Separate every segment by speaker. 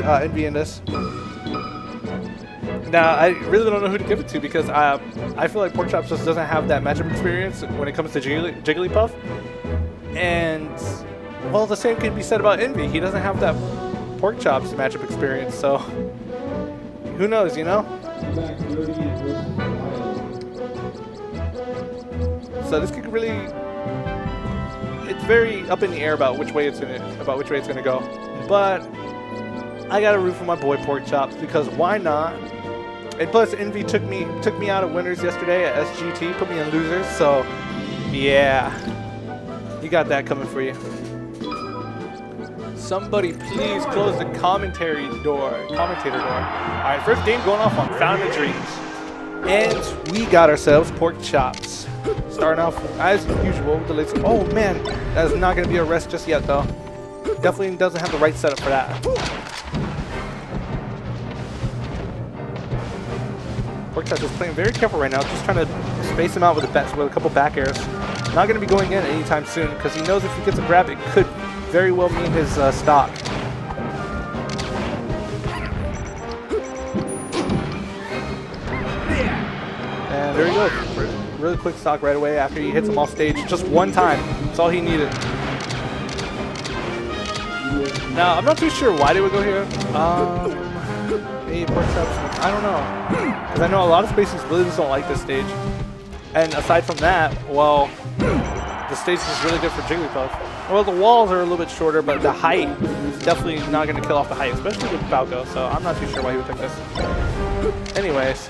Speaker 1: Envy in this. Now, I really don't know who to give it to because I feel like Porkchops just doesn't have that matchup experience when it comes to Jigglypuff. And, well, the same can be said about Envy. He doesn't have that Porkchops matchup experience, so who knows, you know? So this could really, it's very up in the air about which way it's gonna go. But I gotta root for my boy Porkchops because why not? And plus, Envy took me out of winners yesterday at SGT, put me in losers. So, yeah, you got that coming for you. Somebody please close the commentator door. All right, first game going off on Fountain of Dreams, and we got ourselves Porkchops. Starting off as usual with the late. Oh man, that is not going to be a rest just yet though. Definitely doesn't have the right setup for that. Porkchops is playing very careful right now, just trying to space him out with a couple back airs. Not going to be going in anytime soon because he knows if he gets a grab, it could very well mean his stock. And there he goes. Really quick stock right away after he hits him off stage just one time. That's all he needed. Now, I'm not too sure why they would go here. Maybe Porkchops, I don't know. Because I know a lot of spaces really just don't like this stage. And aside from that, well, the stage is really good for Jigglypuff. Well, the walls are a little bit shorter, but the height is definitely not going to kill off the height, especially with Falco, so I'm not too sure why he would pick this. Anyways.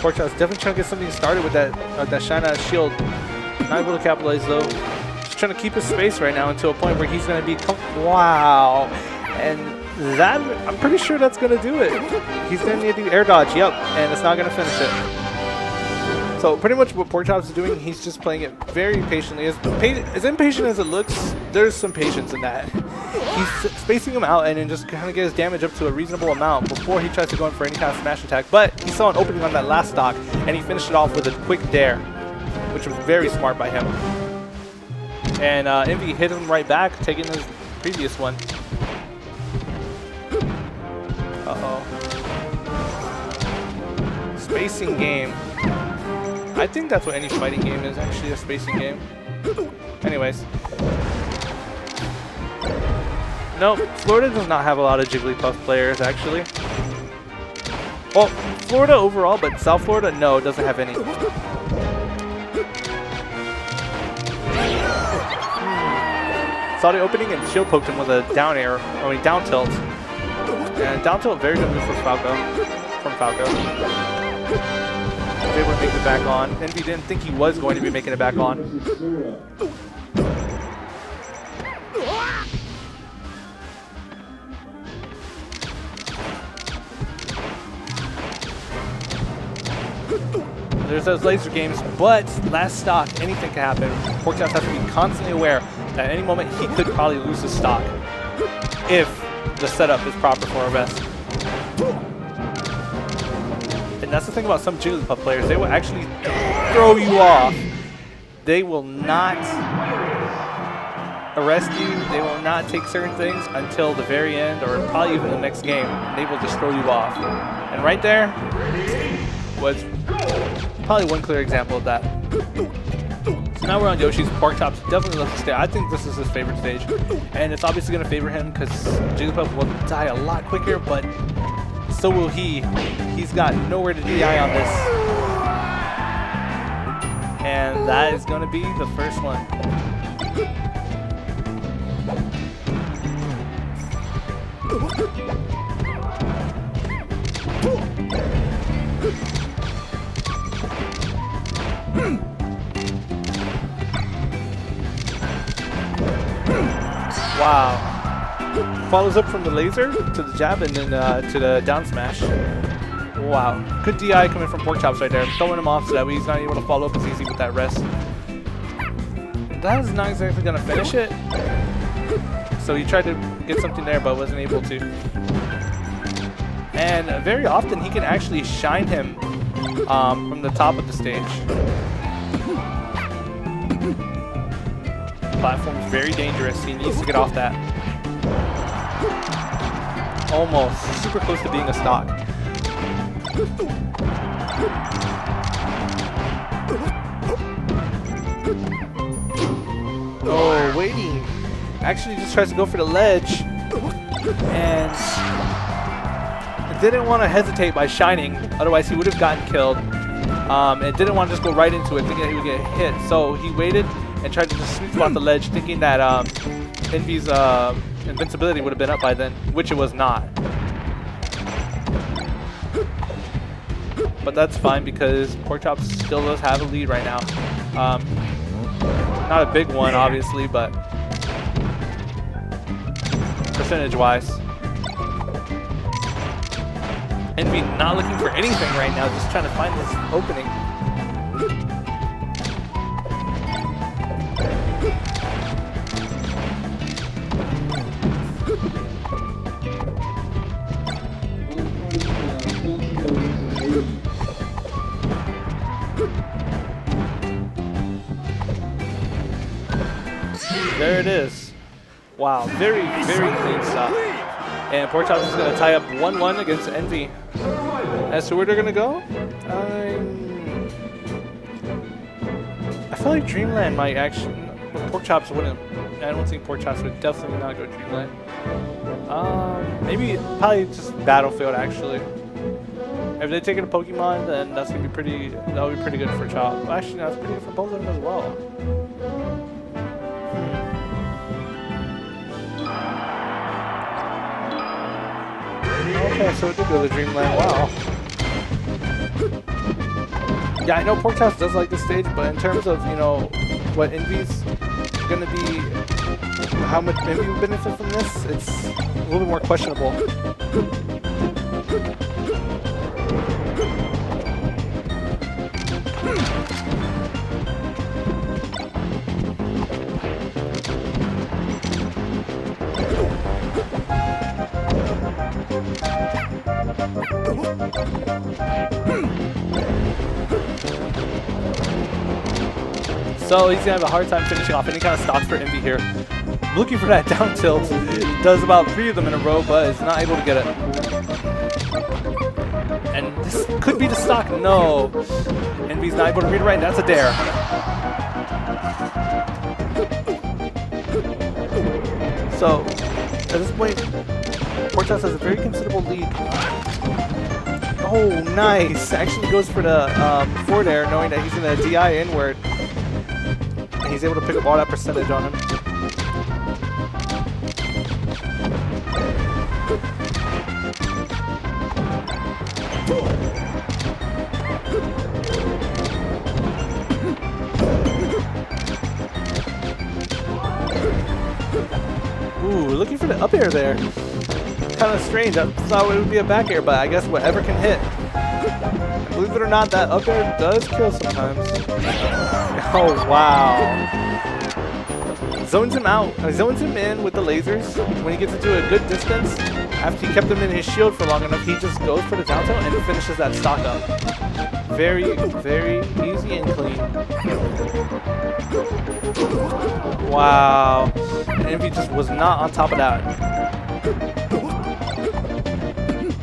Speaker 1: Porkchops definitely trying to get something started with that Shine Out Shield. Not able to capitalize though. Just trying to keep his space right now until a point where he's going to be wow. And that, I'm pretty sure that's going to do it. He's going to need to do air dodge, yep, and it's not going to finish it. So pretty much what Porkchops is doing, he's just playing it very patiently. As impatient as it looks, there's some patience in that. He's spacing him out and then just kind of get his damage up to a reasonable amount before he tries to go in for any kind of smash attack. But he saw an opening on that last stock, and he finished it off with a quick dare, which was very smart by him. And Envy hit him right back, taking his previous one. Uh-oh. Spacing game. I think that's what any fighting game is, actually, a spacing game. Anyways. No, Florida does not have a lot of Jigglypuff players, actually. Well, Florida overall, but South Florida, no, it doesn't have any. Saw the opening and shield poked him with a down air, down tilt. And down tilt, very good move for Falco, from Falco. Was able to make it back on. Envy didn't think he was going to be making it back on. There's those laser games, but last stock, anything can happen. Porkchops has to be constantly aware that at any moment he could probably lose his stock if the setup is proper for a rest. And that's the thing about some Jigglypuff players, they will actually throw you off. They will not arrest you, they will not take certain things until the very end or probably even the next game. They will just throw you off. And right there was probably one clear example of that. So now we're on Yoshi's. Porkchops definitely loves the stage. I think this is his favorite stage. And it's obviously going to favor him because Jigglypuff will die a lot quicker, but so will he. He's got nowhere to DI on this. And that is going to be the first one. Wow. Follows up from the laser to the jab and then to the down smash. Wow. Good DI coming from Porkchops right there. Throwing him off so that way he's not able to follow up as easy with that rest. That is not exactly going to finish it. So he tried to get something there but wasn't able to. And very often he can actually shine him from the top of the stage. Platform's very dangerous. He needs to get off that. Almost. Super close to being a stock. Oh, waiting. Actually just tries to go for the ledge. And didn't want to hesitate by shining. Otherwise he would have gotten killed. And didn't want to just go right into it thinking that he would get hit. So he waited and tried to just sweet spot the ledge thinking that Envy's invincibility would have been up by then, which it was not. But that's fine because Porkchops still does have a lead right now. Not a big one, obviously, but percentage-wise. Envy not looking for anything right now, just trying to find this opening. There it is. Wow, very, very clean stop. And Porkchops is going to tie up 1-1 against Envy. As to where they're going to go, I feel like Dreamland might actually, Porkchops wouldn't. I don't think Porkchops would definitely not go Dreamland. Maybe, probably just Battlefield actually. If they take it a Pokemon, then that's going to be pretty, that would be pretty good for Chop. Well, actually, no, that's pretty good for both of them as well. Okay, so it did go to Dreamland. Wow. Yeah, I know Porkchops does like this stage, but in terms of, you know, what Envy's gonna be, how much Envy would benefit from this, it's a little bit more questionable. So he's gonna have a hard time finishing off any kind of stocks for Envy here. Looking for that down tilt. Does about 3 of them in a row, but is not able to get it. And this could be the stock. No. Envy's not able to read it right. That's a dare. So at this point, Porkchops has a very considerable lead. Oh, nice. Actually goes for the forward air, knowing that he's going to DI inward. And he's able to pick up all that percentage on him. Ooh, looking for the up air there. Kind of strange. I thought it would be a back air, but I guess whatever can hit. And believe it or not, that up air does kill sometimes. Oh, wow. Zones him out. Zones him in with the lasers. When he gets into a good distance, after he kept him in his shield for long enough, he just goes for the down tilt and finishes that stock up. Very, very easy and clean. Wow. Envy just was not on top of that.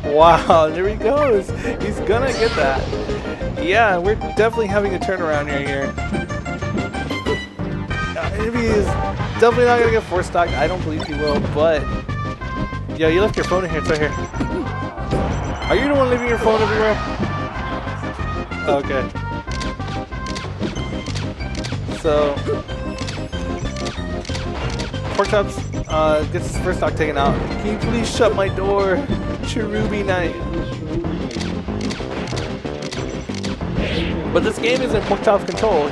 Speaker 1: Wow, there he goes. He's gonna get that. Yeah, we're definitely having a turnaround here. Envy is definitely not gonna get 4 stock. I don't believe he will, but yo, you left your phone in here. It's right here. Are you the one leaving your phone everywhere? Okay. So Porkchops gets his first stock taken out. Can you please shut my door? Cherubi Knight. But this game is in Porkchops' control.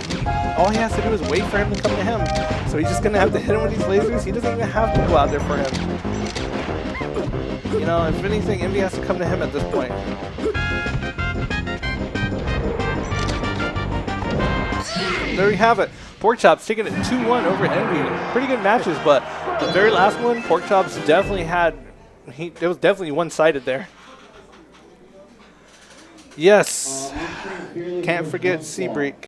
Speaker 1: All he has to do is wait for him to come to him. So he's just going to have to hit him with these lasers. He doesn't even have to go out there for him. You know, if anything, Envy has to come to him at this point. There we have it. Porkchops taking it 2-1 over Envy. Pretty good matches, but the very last one, Porkchops definitely had, it was definitely one-sided there. Yes. Can't forget Seabreak.